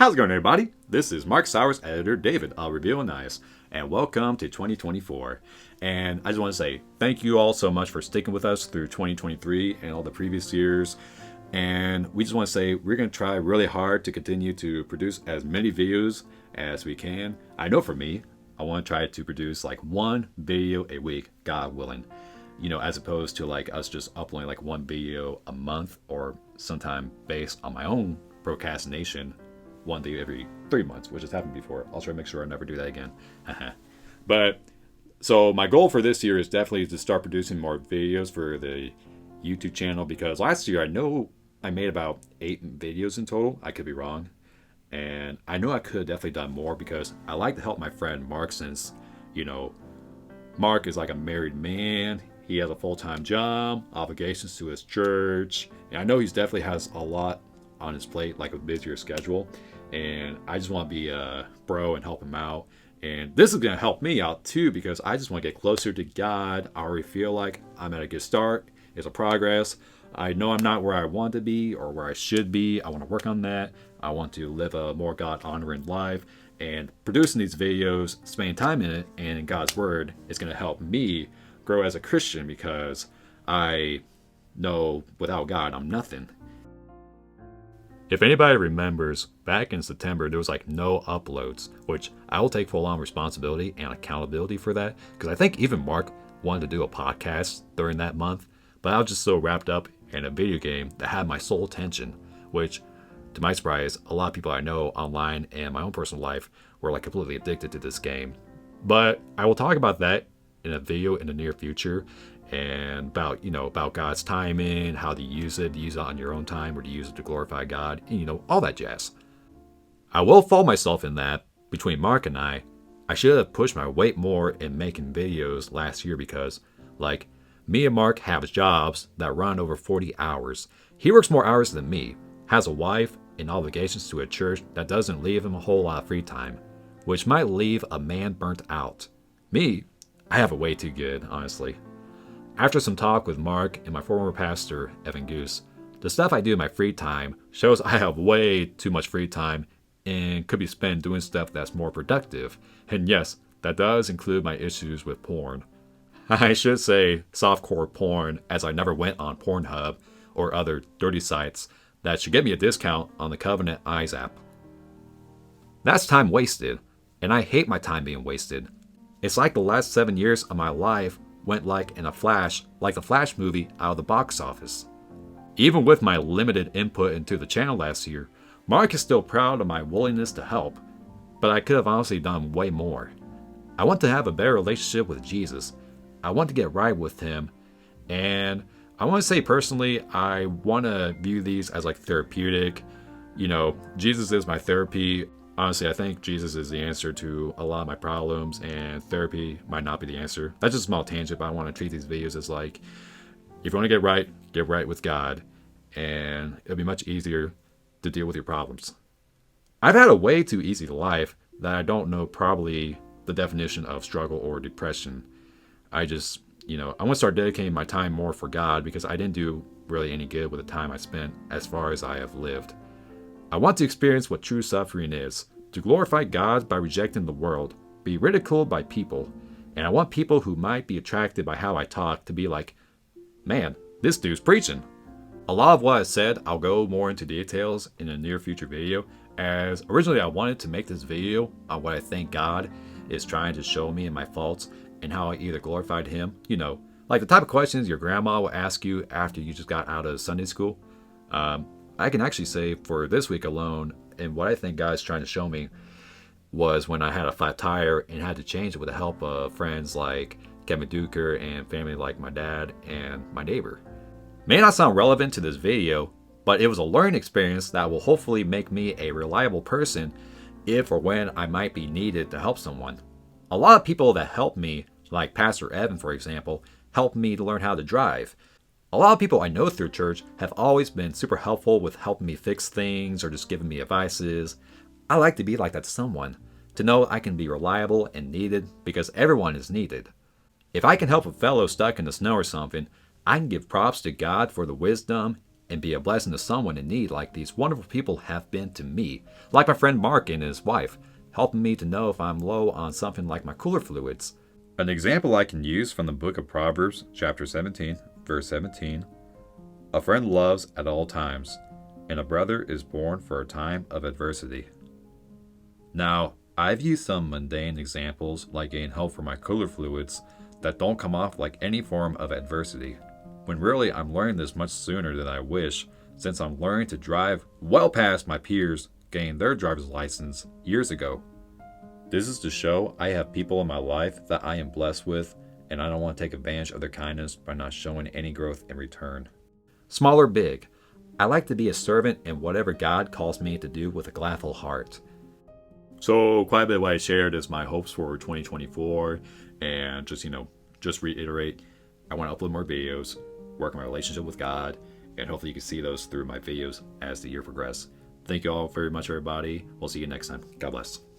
How's it going, everybody? This is Mark Sauer's editor, David, I'll reveal Ananias, and welcome to 2024. And I just want to say thank you all so much for sticking with us through 2023 and all the previous years. And we just want to say we're going to try really hard to continue to produce as many videos as we can. I know for me, I want to try to produce like one video a week, God willing. You know, as opposed to like us just uploading like one video a month, or sometime based on my own procrastination, one video every 3 months, which has happened before. I'll try to make sure I never do that again. But so my goal for this year is definitely to start producing more videos for the YouTube channel, because last year I know I made about 8 videos in total. I could be wrong. And I know I could have definitely done more, because I like to help my friend Mark, since, you know, Mark is like a married man. He has a full-time job, obligations to his church, and I know he's definitely has a lot on his plate, like a busier schedule. And I just want to be a bro and help him out. And this is going to help me out too, because I just want to get closer to God. I already feel like I'm at a good start. It's a progress. I know I'm not where I want to be or where I should be. I want to work on that. I want to live a more God-honoring life. And producing these videos, spending time in it and in God's Word is going to help me grow as a Christian, because I know without God, I'm nothing. If anybody remembers, back in September, there was like no uploads, which I will take full-on responsibility and accountability for that, because I think even Mark wanted to do a podcast during that month, but I was just so wrapped up in a video game that had my sole attention, which, to my surprise, a lot of people I know online and my own personal life were like completely addicted to this game. But I will talk about that in a video in the near future, and about, you know, about God's timing, how to use it on your own time, or to use it to glorify God, and, you know, all that jazz. I will fault myself in that between Mark and I should have pushed my weight more in making videos last year, because, like, me and Mark have jobs that run over 40 hours. He works more hours than me, has a wife, and obligations to a church that doesn't leave him a whole lot of free time, which might leave a man burnt out. Me, I have it way too good, honestly. After some talk with Mark and my former pastor, Evan Goose, the stuff I do in my free time shows I have way too much free time and could be spent doing stuff that's more productive. And yes, that does include my issues with porn. I should say softcore porn, as I never went on Pornhub or other dirty sites that should get me a discount on the Covenant Eyes app. That's time wasted, and I hate my time being wasted. It's like the last 7 years of my life went like in a flash, like the Flash movie out of the box office. Even with my limited input into the channel last year, Mark is still proud of my willingness to help, but I could have honestly done way more. I want to have a better relationship with Jesus. I want to get right with him, and I want to say personally, I want to view these as like therapeutic. You know, Jesus is my therapy. Honestly, I think Jesus is the answer to a lot of my problems, and therapy might not be the answer. That's just a small tangent, but I want to treat these videos as like, if you want to get right with God, and it'll be much easier to deal with your problems. I've had a way too easy life that I don't know probably the definition of struggle or depression. I just, you know, I want to start dedicating my time more for God, because I didn't do really any good with the time I spent as far as I have lived. I want to experience what true suffering is, to glorify God by rejecting the world, be ridiculed by people, and I want people who might be attracted by how I talk to be like, man, this dude's preaching. A lot of what I said, I'll go more into details in a near future video, as originally I wanted to make this video on what I think God is trying to show me in my faults, and how I either glorified him, you know, like the type of questions your grandma will ask you after you just got out of Sunday school. I can actually say for this week alone, and what I think God's trying to show me was when I had a flat tire and had to change it with the help of friends like Kevin Duker and family like my dad and my neighbor. May not sound relevant to this video, but it was a learning experience that will hopefully make me a reliable person if or when I might be needed to help someone. A lot of people that helped me, like Pastor Evan for example, helped me to learn how to drive. A lot of people I know through church have always been super helpful with helping me fix things or just giving me advices. I like to be like that to someone, to know I can be reliable and needed, because everyone is needed. If I can help a fellow stuck in the snow or something, I can give props to God for the wisdom and be a blessing to someone in need like these wonderful people have been to me, like my friend Mark and his wife, helping me to know if I'm low on something like my cooler fluids. An example I can use from the book of Proverbs, chapter 17, verse 17. A friend loves at all times, and a brother is born for a time of adversity. Now, I've used some mundane examples like getting help for my cooler fluids that don't come off like any form of adversity, when really I'm learning this much sooner than I wish, since I'm learning to drive well past my peers getting their driver's license years ago. This is to show I have people in my life that I am blessed with, and I don't want to take advantage of their kindness by not showing any growth in return. Small or big, I like to be a servant in whatever God calls me to do with a gladful heart. So quite a bit of what I shared is my hopes for 2024, and just reiterate, I want to upload more videos, work on my relationship with God, and hopefully you can see those through my videos as the year progresses. Thank you all very much, everybody. We'll see you next time. God bless.